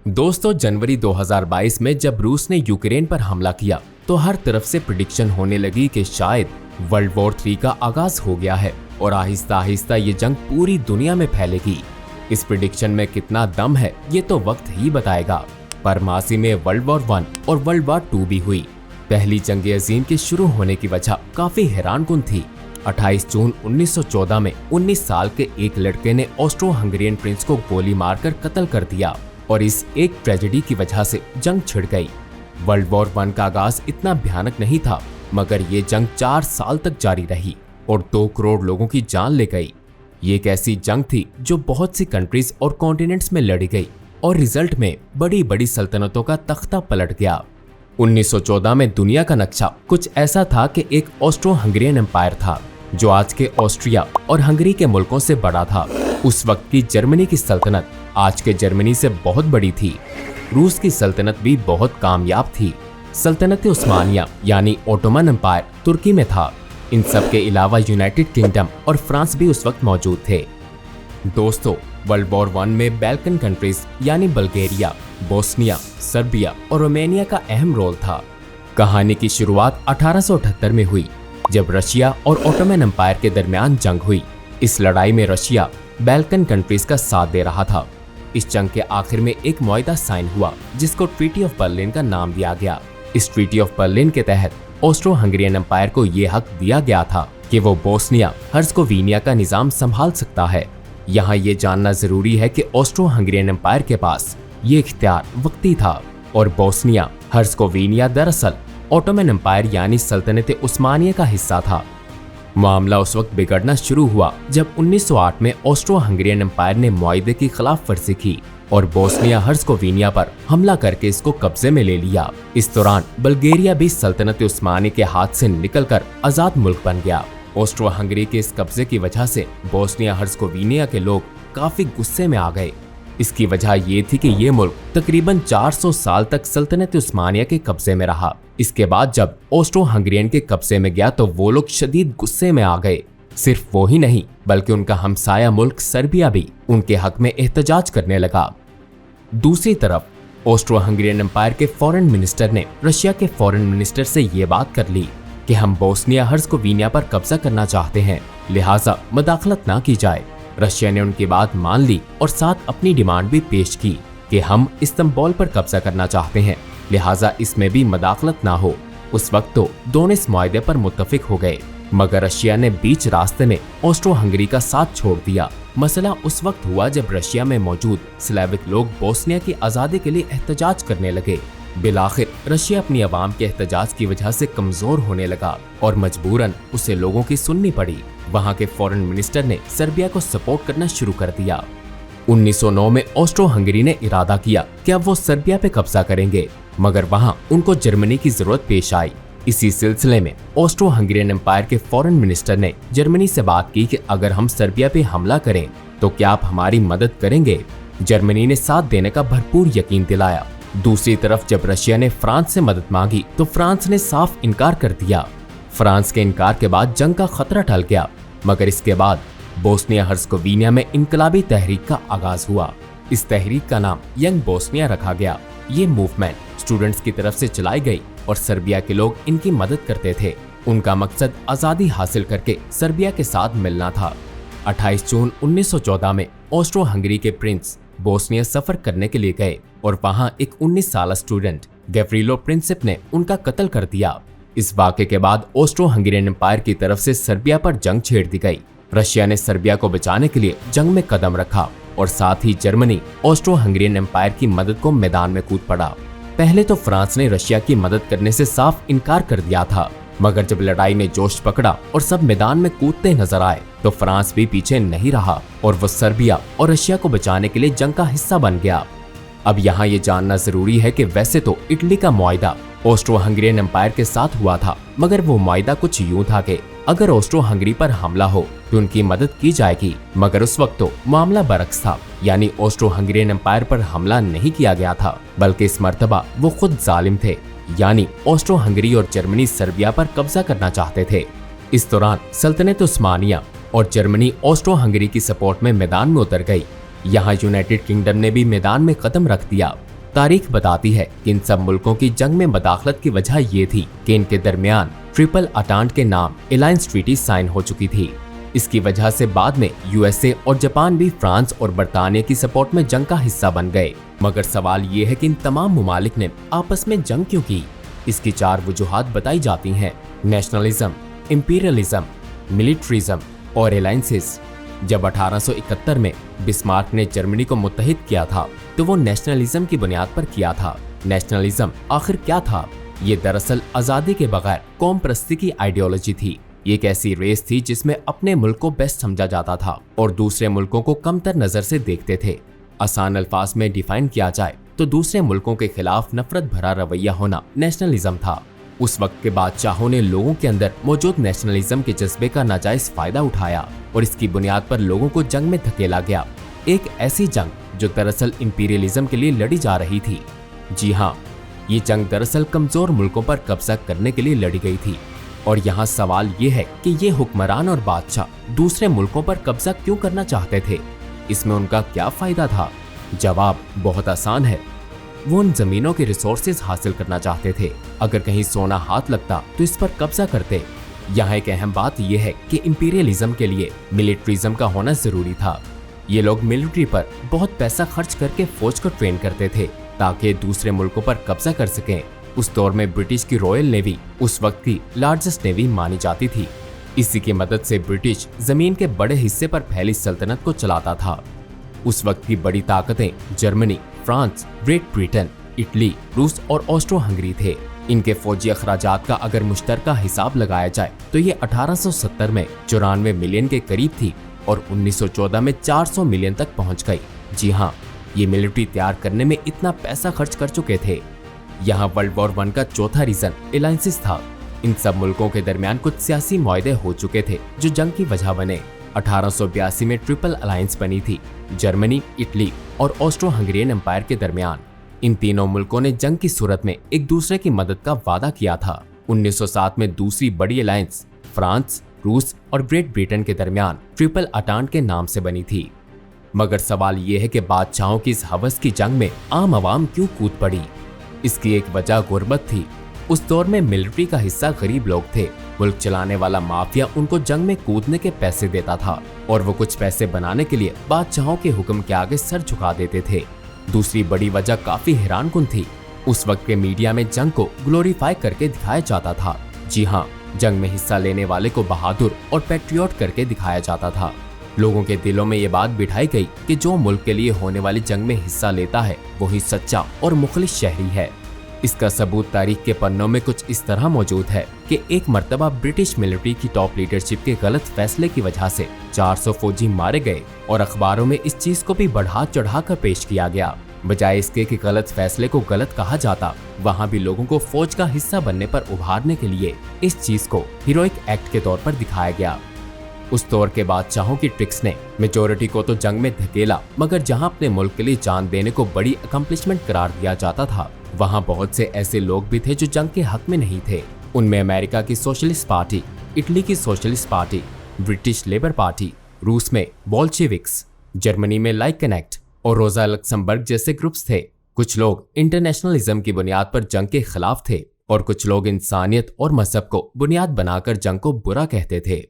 दोस्तों, जनवरी 2022 में जब रूस ने यूक्रेन पर हमला किया तो हर तरफ से प्रिडिक्शन होने लगी कि शायद वर्ल्ड वॉर 3 का आगाज हो गया है और आहिस्ता आहिस्ता ये जंग पूरी दुनिया में फैलेगी। इस प्रिडिक्शन में कितना दम है ये तो वक्त ही बताएगा, पर मासी में वर्ल्ड वॉर 1 और वर्ल्ड वॉर 2 भी हुई। पहली जंग अजीम के शुरू होने की वजह काफी हैरानकुन थी। 28 जून 1914 में 19 साल के एक लड़के ने ऑस्ट्रो हंगेरियन प्रिंस को गोली मारकर कत्ल कर दिया और इस एक ट्रेजेडी की वजह से जंग छिड़ गई। वर्ल्ड वॉर 1 का आगाज इतना भयानक नहीं था, मगर ये जंग 4 साल तक जारी रही और 2 करोड़ लोगों की जान ले गई। ये एक ऐसी जंग थी जो बहुत सी कंट्रीज और कॉन्टिनेंट्स में लड़ी गई और रिजल्ट में बड़ी बड़ी सल्तनतों का तख्ता पलट गया। 1914 में दुनिया का नक्शा कुछ ऐसा था कि एक ऑस्ट्रो हंगेरियन एम्पायर था जो आज के ऑस्ट्रिया और हंगरी के मुल्कों से बड़ा था। उस वक्त की जर्मनी की सल्तनत आज के जर्मनी से बहुत बड़ी थी। रूस की सल्तनत भी बहुत कामयाब थी। सल्तनत उस्मानिया यानी ओटोमन एम्पायर तुर्की में था। इन सब के अलावा यूनाइटेड किंगडम और फ्रांस भी उस वक्त मौजूद थे। दोस्तों, वर्ल्ड वॉर 1 में बैल्कन कंट्रीज यानी बल्गेरिया, बोस्निया, सर्बिया और रोमानिया का अहम रोल था। कहानी की शुरुआत 1878 में हुई जब रशिया और ओटोमन एम्पायर के दरमियान जंग हुई। इस लड़ाई में रशिया बैल्कन कंट्रीज का साथ दे रहा था। इस जंग के आखिर में एक मुआहदा साइन हुआ जिसको ट्रीटी ऑफ बर्लिन का नाम दिया गया। इस ट्रीटी ऑफ बर्लिन के तहत ऑस्ट्रो हंगेरियन एम्पायर को यह हक दिया गया था कि वो बोस्निया हर्ज़गोविना का निजाम संभाल सकता है। यहाँ ये जानना जरूरी है कि ऑस्ट्रो हंगेरियन एम्पायर के पास ये इख्तियार वक्ती था और बोस्निया हर्ज़गोविना दरअसल ओटोमन एम्पायर यानी सल्तनत उस्मानिया का हिस्सा था। मामला उस वक्त बिगड़ना शुरू हुआ जब 1908 में ऑस्ट्रो हंगेरियन एम्पायर ने मुआहदे की खिलाफ वर्जी की और बोस्निया हर्ज़गोविना पर हमला करके इसको कब्जे में ले लिया। इस दौरान बल्गेरिया भी सल्तनत उस्मानिया के हाथ से निकलकर आजाद मुल्क बन गया। ऑस्ट्रो हंगरी के इस कब्जे की वजह से बोस्निया हर्ज़गोविना के लोग काफी गुस्से में आ गए। इसकी वजह ये थी कि ये मुल्क तकरीबन 400 साल तक सल्तनत उस्मानिया के कब्जे में रहा। इसके बाद जब ऑस्ट्रो हंगेरियन के कब्जे में गया तो वो लोग शदीद गुस्से में आ गए। सिर्फ वो ही नहीं बल्कि उनका हमसाया मुल्क सर्बिया भी उनके हक में एहतजाज करने लगा। दूसरी तरफ ऑस्ट्रो हंगेरियन एम्पायर के फॉरेन मिनिस्टर ने रशिया के फॉरेन मिनिस्टर से ये बात कर ली कि हम बोस्निया हर्ज़गोविना पर कब्जा करना चाहते हैं, लिहाजा मदाखलत ना की जाए। रशिया ने उनकी बात मान ली और साथ अपनी डिमांड भी पेश की कि हम इस्तांबुल पर कब्जा करना चाहते हैं, लिहाजा इसमें भी मदाखलत ना हो। उस वक्त तो दोनों इस मुआहदे पर मुत्तफिक हो गए, मगर रशिया ने बीच रास्ते में ऑस्ट्रो हंगरी का साथ छोड़ दिया। मसला उस वक्त हुआ जब रशिया में मौजूद स्लाविक लोग बोस्निया की आज़ादी के लिए एहतजाज करने लगे। बिलाखिर रशिया अपनी आवाम के एहतजाज की वजह से कमजोर होने लगा और मजबूरन उसे लोगों की सुननी पड़ी। वहाँ के फॉरेन मिनिस्टर ने सर्बिया को सपोर्ट करना शुरू कर दिया। 1909 में ऑस्ट्रो हंगरी ने इरादा किया कि अब वो सर्बिया पे कब्जा करेंगे, मगर वहाँ उनको जर्मनी की जरूरत पेश आई। इसी सिलसिले में ऑस्ट्रो हंगेरियन एम्पायर के फॉरेन मिनिस्टर ने जर्मनी से बात की कि अगर हम सर्बिया पे हमला करें तो क्या आप हमारी मदद करेंगे। जर्मनी ने साथ देने का भरपूर यकीन दिलाया। दूसरी तरफ जब रशिया ने फ्रांस से मदद मांगी तो फ्रांस ने साफ इनकार कर दिया। फ्रांस के इनकार के बाद जंग का खतरा टल गया, मगर इसके बाद बोस्निया हर्ज़गोविना में इनकलाबी तहरीक का आगाज हुआ। इस तहरीक का नाम यंग बोस्निया रखा गया। ये मूवमेंट स्टूडेंट्स की तरफ से चलाई गई और सर्बिया के लोग इनकी मदद करते थे। उनका मकसद आज़ादी हासिल करके सर्बिया के साथ मिलना था। 28 जून 1914 में ऑस्ट्रो हंगरी के प्रिंस बोस्निया सफर करने के लिए गए और वहां एक 19 साल स्टूडेंट गैव्रिलो प्रिंसिप ने उनका कत्ल कर दिया। इस वाक़े के बाद ऑस्ट्रो हंगेरियन एम्पायर की तरफ से सर्बिया पर जंग छेड़ दी गई। रशिया ने सर्बिया को बचाने के लिए जंग में कदम रखा और साथ ही जर्मनी ऑस्ट्रो हंगेरियन एम्पायर की मदद को मैदान में कूद पड़ा। पहले तो फ्रांस ने रशिया की मदद करने से साफ इनकार कर दिया था, मगर जब लड़ाई ने जोश पकड़ा और सब मैदान में कूदते नजर आए तो फ्रांस भी पीछे नहीं रहा और वो सर्बिया और रशिया को बचाने के लिए जंग का हिस्सा बन गया। अब यहाँ ये जानना जरूरी है कि वैसे तो इटली का मुआहदा ऑस्ट्रो हंगेरियन एम्पायर के साथ हुआ था, मगर वो मुआहदा कुछ यूं था कि अगर ऑस्ट्रो हंगरी पर हमला हो तो उनकी मदद की जाएगी, मगर उस वक्त तो मामला बरक्स था, यानी ऑस्ट्रो हंगेरियन एम्पायर पर हमला नहीं किया गया था, बल्कि इस मर्तबा वो खुद जालिम थे, यानी ऑस्ट्रो हंगरी और जर्मनी सर्बिया पर कब्जा करना चाहते थे। इस दौरान सल्तनत उस्मानिया और जर्मनी ऑस्ट्रो हंगरी की सपोर्ट में मैदान में उतर गई। यहाँ यूनाइटेड किंगडम ने भी मैदान में कदम रख दिया। तारीख बताती है कि इन सब मुल्कों की जंग में मदाखलत की वजह ये थी कि इनके दरमियान ट्रिपल अटांट के नाम अलायंस ट्रीटी साइन हो चुकी थी। इसकी वजह से बाद में यूएसए और जापान भी फ्रांस और बरतानिया की सपोर्ट में जंग का हिस्सा बन गए। मगर सवाल ये है कि इन तमाम मुमालिक ने आपस में जंग क्यों की? इसकी 4 वजूहात बताई जाती हैं: नेशनलिज्म, इंपीरियलिज्म, मिलिट्रिज्म और अलायंसेस। जब 1871 में बिस्मार्क ने जर्मनी को मुत्तहिद किया था तो वो नेशनलिज्म की बुनियाद पर किया था। नेशनलिज्म आखिर क्या था? ये दरअसल आजादी के बगैर कौम परस्ती की आइडियोलॉजी थी। ये एक ऐसी रेस थी जिसमें अपने मुल्क को बेस्ट समझा जाता था और दूसरे मुल्कों को कमतर नजर से देखते थे। आसान अल्फाज में डिफाइन किया जाए तो दूसरे मुल्कों के खिलाफ नफरत भरा रवैया होना नेशनलिज्म था। उस वक्त के बादशाहों ने लोगों के अंदर मौजूद नेशनलिज्म के जज्बे का नाजायज फायदा उठाया और इसकी बुनियाद पर लोगों को जंग में धकेला गया। एक ऐसी जंग जो दरअसल इंपीरियलिज्म के लिए लड़ी जा रही थी। जी हाँ, ये जंग दरअसल कमजोर मुल्कों पर कब्जा करने के लिए लड़ी गई थी। और यहाँ सवाल ये है कि ये हुक्मरान और बादशाह दूसरे मुल्कों पर कब्जा क्यों करना चाहते थे? इसमें उनका क्या फायदा था? जवाब बहुत आसान है। वो उन जमीनों के रिसोर्सेज हासिल करना चाहते थे। अगर कहीं सोना हाथ लगता तो इस पर कब्जा करते। यहाँ एक अहम बात यह है कि इंपीरियलिज्म के लिए मिलिट्रिज्म का होना जरूरी था। ये लोग मिलिट्री पर बहुत पैसा खर्च करके फौज को ट्रेन करते थे ताकि दूसरे मुल्कों पर कब्जा कर सकें। उस दौर में ब्रिटिश की रॉयल नेवी उस वक्त की लार्जेस्ट नेवी मानी जाती थी। इसी की मदद से ब्रिटिश जमीन के बड़े हिस्से पर फैली सल्तनत को चलाता था। उस वक्त की बड़ी ताकतें Germany, France, great Britain, Italy, रूस और ऑस्ट्रो हंगरी थे। इनके फौजी अखराजात का अगर मुश्तरका हिसाब लगाया जाए तो ये 1870 में 94 मिलियन के करीब थी और 1914 में 400 मिलियन तक पहुंच गई। जी हाँ, ये मिलिट्री तैयार करने में इतना पैसा खर्च कर चुके थे। यहाँ वर्ल्ड वॉर 1 का चौथा रीजन अलायंसेस था। इन सब मुल्कों के दरमियान कुछ सियासी मुआहदे हो चुके थे जो जंग की वजह बने। 1882 में ट्रिपल अलायंस बनी थी, जर्मनी, इटली और ऑस्ट्रो हंगेरियन एम्पायर के दरमियान। इन तीनों मुल्कों ने जंग की सूरत में एक दूसरे की मदद का वादा किया था। 1907 में दूसरी बड़ी अलायंस फ्रांस, रूस और ग्रेट ब्रिटेन के दरमियान ट्रिपल अटांट के नाम से बनी थी। मगर सवाल ये है कि बादशाहों की इस हवस की जंग में आम आवाम क्यों कूद पड़ी? इसकी एक वजह गुर्बत थी। उस दौर में मिलिट्री का हिस्सा गरीब लोग थे। मुल्क चलाने वाला माफिया उनको जंग में कूदने के पैसे देता था और वो कुछ पैसे बनाने के लिए बादशाहों के हुक्म के आगे सर झुका देते थे। दूसरी बड़ी वजह काफी हैरानकुन थी। उस वक्त के मीडिया में जंग को ग्लोरीफाई करके दिखाया जाता था। जी हाँ, जंग में हिस्सा लेने वाले को बहादुर और पैट्रियट करके दिखाया जाता था। लोगों के दिलों में ये बात बिठाई गई कि जो मुल्क के लिए होने वाली जंग में हिस्सा लेता है वही सच्चा और मुखलिस शहरी है। इसका सबूत तारीख के पन्नों में कुछ इस तरह मौजूद है कि एक मर्तबा ब्रिटिश मिलिट्री की टॉप लीडरशिप के गलत फैसले की वजह से 400 फौजी मारे गए और अखबारों में इस चीज को भी बढ़ा चढ़ाकर पेश किया गया। बजाय इसके कि गलत फैसले को गलत कहा जाता, वहाँ भी लोगों को फौज का हिस्सा बनने पर उभारने के लिए इस चीज को हीरोइक एक्ट के तौर पर दिखाया गया। उस दौर के बादशाहों की ट्रिक्स ने मेजोरिटी को तो जंग में धकेला, मगर जहां अपने मुल्क के लिए जान देने को बड़ी अकम्पलिशमेंट करार दिया जाता था, वहां बहुत से ऐसे लोग भी थे जो जंग के हक में नहीं थे। उनमें अमेरिका की सोशलिस्ट पार्टी, इटली की socialist party, British labour party, रूस में बोल्शेविक्स, जर्मनी में लाइक कनेक्ट और रोजा लक्समबर्ग जैसे ग्रुप्स थे। कुछ लोग इंटरनेशनलिज्म की बुनियाद पर जंग के खिलाफ थे और कुछ लोग इंसानियत और मजहब को बुनियाद बनाकर जंग को बुरा कहते थे।